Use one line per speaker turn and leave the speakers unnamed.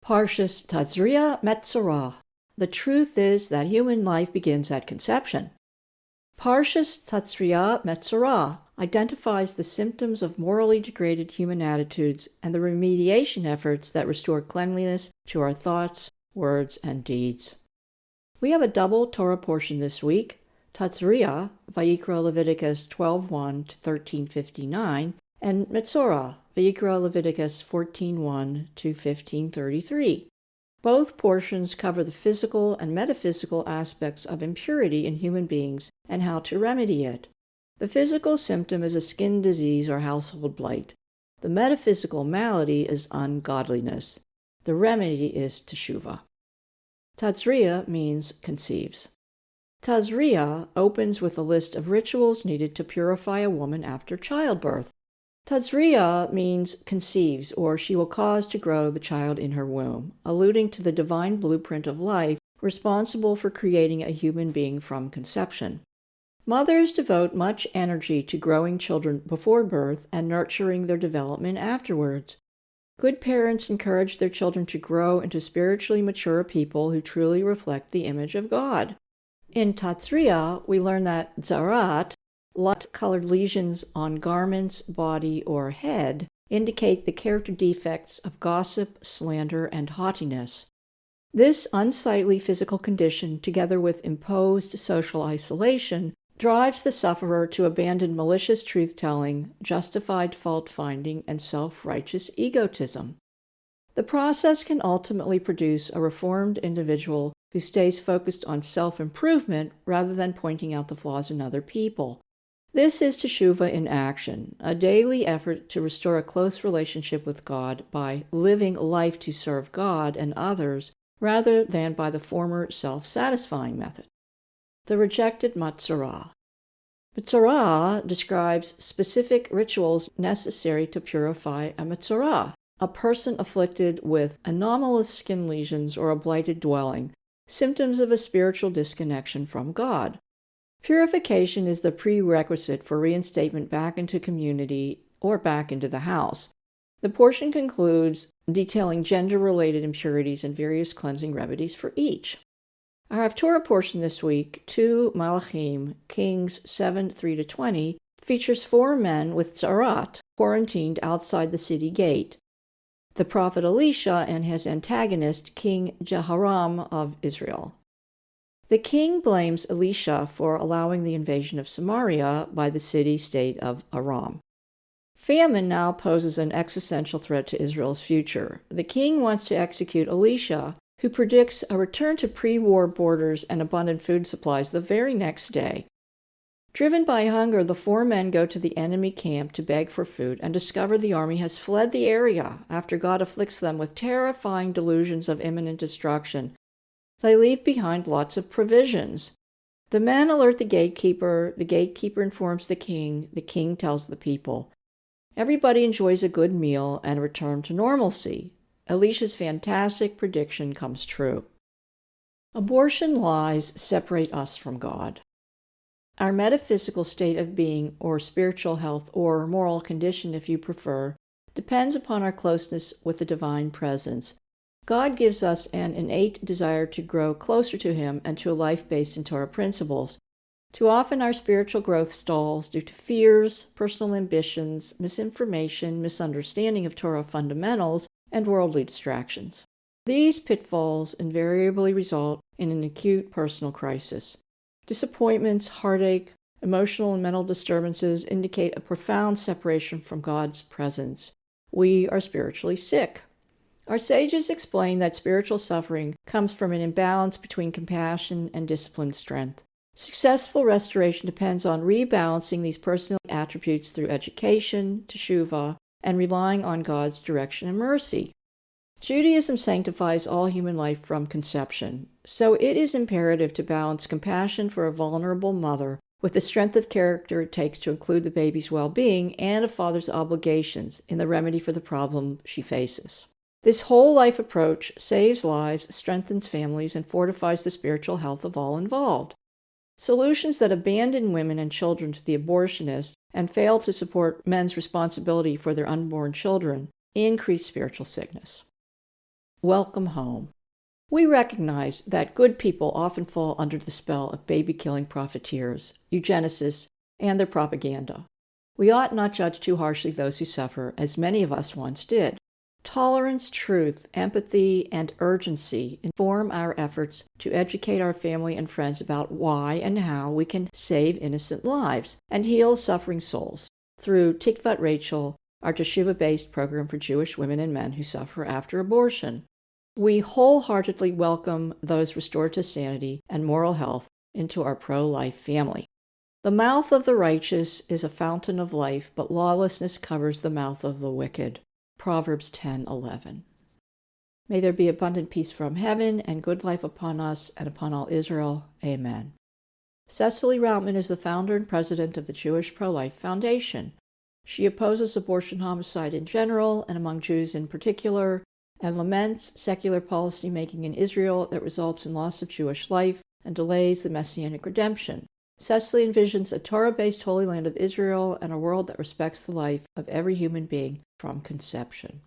Parshas Tazria-Metzora. The truth is that human life begins at conception. Parshas Tazria-Metzora identifies the symptoms of morally degraded human attitudes and the remediation efforts that restore cleanliness to our thoughts, words, and deeds. We have a double Torah portion this week, Tazria, Vayikra Leviticus 12:1 to 13:59, and Metzora, Vayikra Leviticus 14:1 to 15:33. Both portions cover the physical and metaphysical aspects of impurity in human beings and how to remedy it. The physical symptom is a skin disease or household blight. The metaphysical malady is ungodliness. The remedy is teshuvah. Tazria means conceives. Tazria opens with a list of rituals needed to purify a woman after childbirth. Tazria means conceives, or she will cause to grow the child in her womb, alluding to the divine blueprint of life responsible for creating a human being from conception. Mothers devote much energy to growing children before birth and nurturing their development afterwards. Good parents encourage their children to grow into spiritually mature people who truly reflect the image of God. In Tazria, we learn that zarat, light-colored lesions on garments, body, or head, indicate the character defects of gossip, slander, and haughtiness. This unsightly physical condition, together with imposed social isolation, drives the sufferer to abandon malicious truth-telling, justified fault-finding, and self-righteous egotism. The process can ultimately produce a reformed individual who stays focused on self-improvement rather than pointing out the flaws in other people. This is teshuvah in action, a daily effort to restore a close relationship with God by living life to serve God and others rather than by the former self-satisfying method. The rejected Metzora. Metzora describes specific rituals necessary to purify a Metzora, a person afflicted with anomalous skin lesions or a blighted dwelling, symptoms of a spiritual disconnection from God. Purification is the prerequisite for reinstatement back into community or back into the house. The portion concludes detailing gender-related impurities and various cleansing remedies for each. Our Haftorah portion this week, 2 Malachim, Kings 7:3-20, features 4 men with zarat quarantined outside the city gate. The prophet Elisha and his antagonist, King Jehoram of Israel. The king blames Elisha for allowing the invasion of Samaria by the city-state of Aram. Famine now poses an existential threat to Israel's future. The king wants to execute Elisha, who predicts a return to pre-war borders and abundant food supplies the very next day. Driven by hunger, the 4 men go to the enemy camp to beg for food and discover the army has fled the area after God afflicts them with terrifying delusions of imminent destruction. They leave behind lots of provisions. The men alert the gatekeeper informs the king tells the people. Everybody enjoys a good meal and return to normalcy. Elisha's fantastic prediction comes true. Abortion lies separate us from God. Our metaphysical state of being, or spiritual health, or moral condition if you prefer, depends upon our closeness with the divine presence. God gives us an innate desire to grow closer to Him and to a life based in Torah principles. Too often our spiritual growth stalls due to fears, personal ambitions, misinformation, misunderstanding of Torah fundamentals, and worldly distractions. These pitfalls invariably result in an acute personal crisis. Disappointments, heartache, emotional and mental disturbances indicate a profound separation from God's presence. We are spiritually sick. Our sages explain that spiritual suffering comes from an imbalance between compassion and disciplined strength. Successful restoration depends on rebalancing these personal attributes through education, teshuvah, and relying on God's direction and mercy. Judaism sanctifies all human life from conception, so it is imperative to balance compassion for a vulnerable mother with the strength of character it takes to include the baby's well-being and a father's obligations in the remedy for the problem she faces. This whole life approach saves lives, strengthens families, and fortifies the spiritual health of all involved. Solutions that abandon women and children to the abortionist and fail to support men's responsibility for their unborn children increase spiritual sickness. Welcome home. We recognize that good people often fall under the spell of baby-killing profiteers, eugenicists, and their propaganda. We ought not judge too harshly those who suffer, as many of us once did. Tolerance, truth, empathy, and urgency inform our efforts to educate our family and friends about why and how we can save innocent lives and heal suffering souls through Tikvat Rachel, our teshuva-based program for Jewish women and men who suffer after abortion. We wholeheartedly welcome those restored to sanity and moral health into our pro-life family. The mouth of the righteous is a fountain of life, but lawlessness covers the mouth of the wicked. Proverbs 10:11. May there be abundant peace from heaven and good life upon us and upon all Israel. Amen. Cecily Routman is the founder and president of the Jewish Pro-Life Foundation. She opposes abortion homicide in general and among Jews in particular, and laments secular policymaking in Israel that results in loss of Jewish life and delays the Messianic redemption. Cecily envisions a Torah-based Holy Land of Israel and a world that respects the life of every human being from conception.